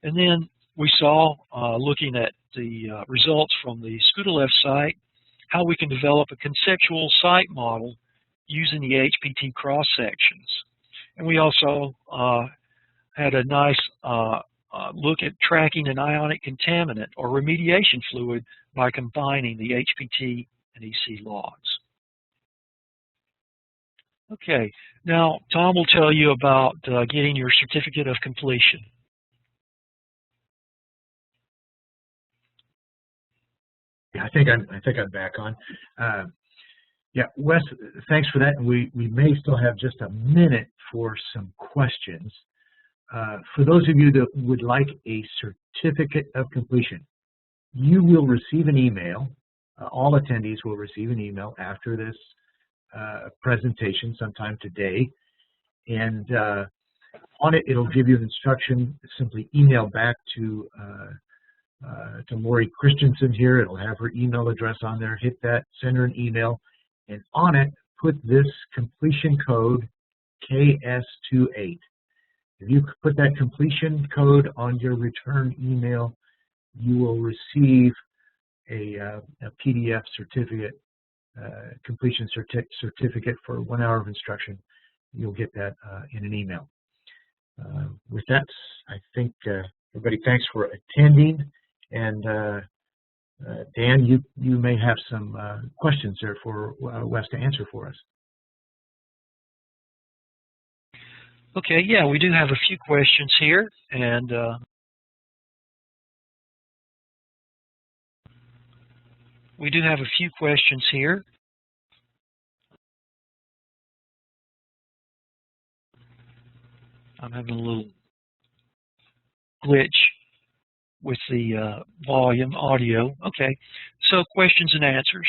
And then we saw, looking at the results from the Skuldelev site, how we can develop a conceptual site model using the HPT cross-sections. And we also had a nice look at tracking an ionic contaminant or remediation fluid by combining the HPT and EC logs. Okay, now Tom will tell you about getting your certificate of completion. Yeah, I think I'm back on. Yeah, Wes, thanks for that. And we may still have just a minute for some questions. For those of you that would like a certificate of completion, you will receive an email. All attendees will receive an email after this presentation sometime today. And on it, it'll give you an instruction. Simply email back to Lori Christensen here. It'll have her email address on there. Hit that, send her an email, and on it, put this completion code KS28. If you put that completion code on your return email, you will receive a PDF certificate, completion certificate for 1 hour of instruction. You'll get that in an email. With that, I think everybody, thanks for attending. And Dan, you may have some questions there for Wes to answer for us. Okay, yeah, we do have a few questions here, and I'm having a little glitch with the volume audio. Okay, so questions and answers.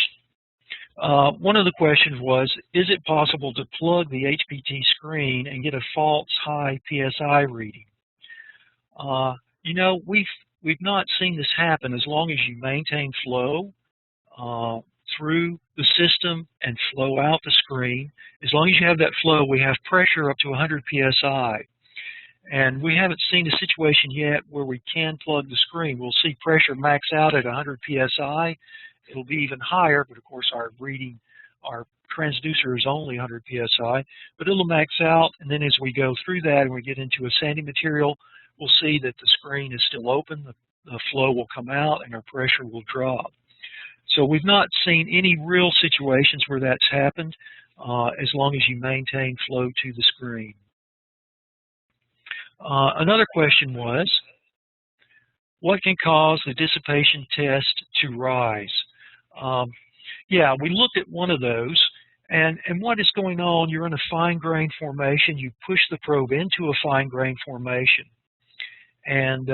One of the questions was, is it possible to plug the HPT screen and get a false high PSI reading? You know, we've not seen this happen as long as you maintain flow through the system and flow out the screen. As long as you have that flow, we have pressure up to 100 PSI. And we haven't seen a situation yet where we can plug the screen. We'll see pressure max out at 100 PSI. It'll be even higher, but of course our reading, our transducer is only 100 PSI, but it'll max out, and then as we go through that and we get into a sandy material, we'll see that the screen is still open, the flow will come out, and our pressure will drop. So we've not seen any real situations where that's happened as long as you maintain flow to the screen. Another question was, what can cause the dissipation test to rise? Yeah, we looked at one of those, and what is going on, you're in a fine-grained formation, you push the probe into a fine-grained formation. And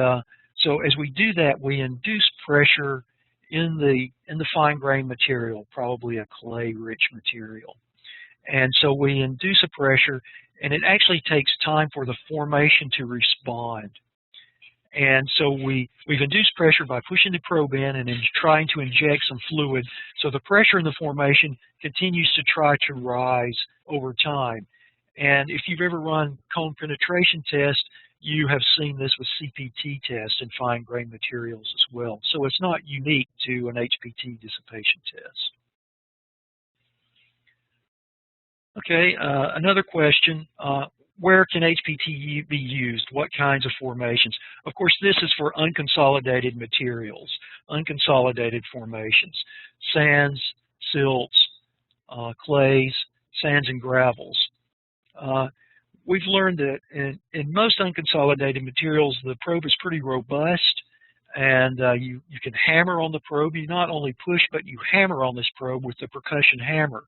so as we do that, we induce pressure in the fine-grained material, probably a clay-rich material. And so we induce a pressure, and it actually takes time for the formation to respond. And so we've induced pressure by pushing the probe in and trying to inject some fluid. So the pressure in the formation continues to try to rise over time. And if you've ever run cone penetration test, you have seen this with CPT tests and fine-grained materials as well. So it's not unique to an HPT dissipation test. Okay, another question. Where can HPT be used? What kinds of formations? Of course, this is for unconsolidated materials, unconsolidated formations, sands, silts, clays, sands and gravels. We've learned that in most unconsolidated materials, the probe is pretty robust, and you can hammer on the probe. You not only push, but you hammer on this probe with the percussion hammer.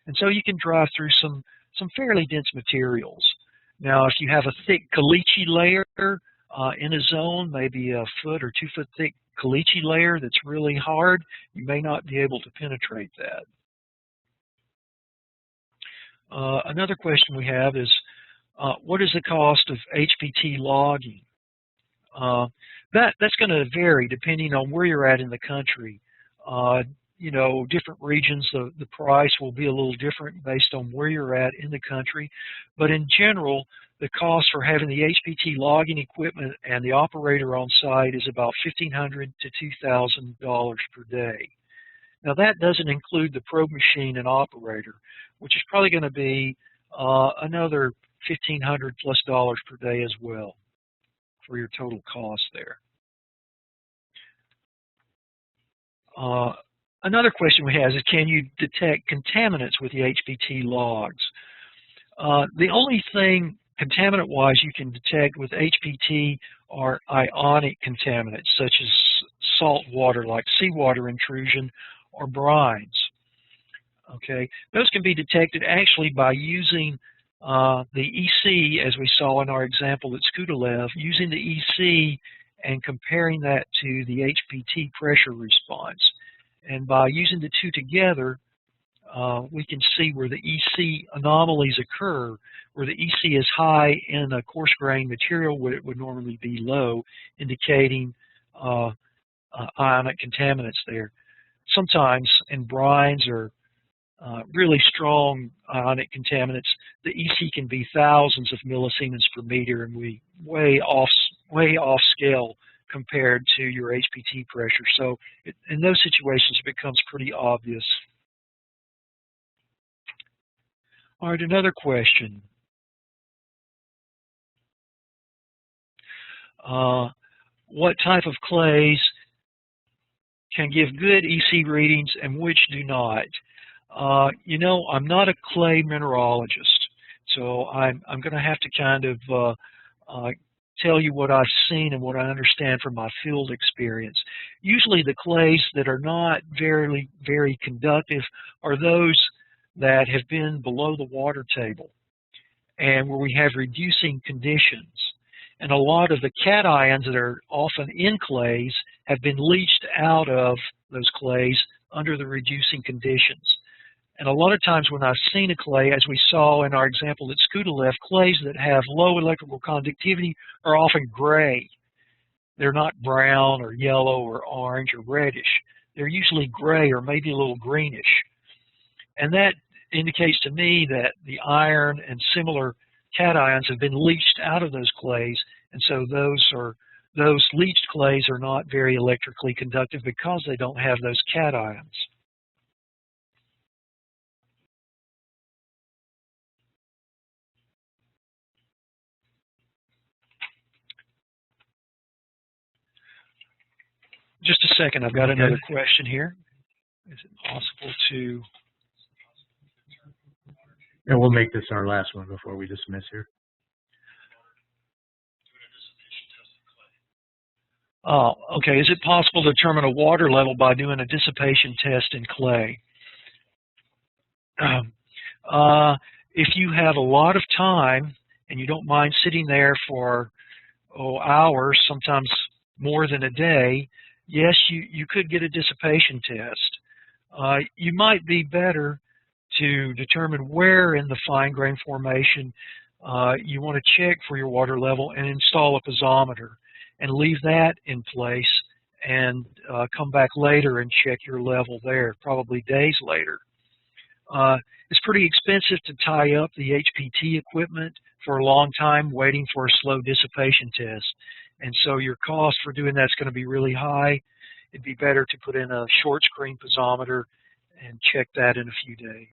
And so you can drive through some fairly dense materials. Now, if you have a thick caliche layer in a zone, maybe a foot or 2 foot thick caliche layer that's really hard, you may not be able to penetrate that. Another question we have is, what is the cost of HPT logging? That's going to vary depending on where you're at in the country. You know, different regions, the price will be a little different based on where you're at in the country. But in general, the cost for having the HPT logging equipment and the operator on site is about $1,500 to $2,000 per day. Now that doesn't include the probe machine and operator, which is probably going to be another $1,500 plus per day as well for your total cost there. Another question we have is, can you detect contaminants with the HPT logs? The only thing contaminant-wise you can detect with HPT are ionic contaminants, such as salt water, like seawater intrusion, or brines. Okay, those can be detected actually by using the EC, as we saw in our example at Skuldelev, using the EC and comparing that to the HPT pressure response. And by using the two together, we can see where the EC anomalies occur, where the EC is high in a coarse-grained material where it would normally be low, indicating ionic contaminants there. Sometimes in brines or really strong ionic contaminants, the EC can be thousands of millisiemens per meter, and we way off scale compared to your HPT pressure. So in those situations, it becomes pretty obvious. All right, another question. What type of clays can give good EC readings and which do not? You know, I'm not a clay mineralogist, so I'm going to have to kind of tell you what I've seen and what I understand from my field experience. Usually the clays that are not very, very conductive are those that have been below the water table and where we have reducing conditions. And a lot of the cations that are often in clays have been leached out of those clays under the reducing conditions. And a lot of times when I've seen a clay, as we saw in our example at Skuldelev, clays that have low electrical conductivity are often gray. They're not brown or yellow or orange or reddish. They're usually gray or maybe a little greenish. And that indicates to me that the iron and similar cations have been leached out of those clays, and so those leached clays are not very electrically conductive because they don't have those cations. Just a second, I've got another question here. Is it possible to... And we'll make this our last one before we dismiss here. Oh, okay. Is it possible to determine a water level by doing a dissipation test in clay? If you have a lot of time and you don't mind sitting there for hours, sometimes more than a day, yes, you could get a dissipation test. You might be better to determine where in the fine-grained formation you want to check for your water level and install a piezometer and leave that in place and come back later and check your level there, probably days later. It's pretty expensive to tie up the HPT equipment for a long time waiting for a slow dissipation test. And so your cost for doing that's going to be really high. It'd be better to put in a short screen piezometer and check that in a few days.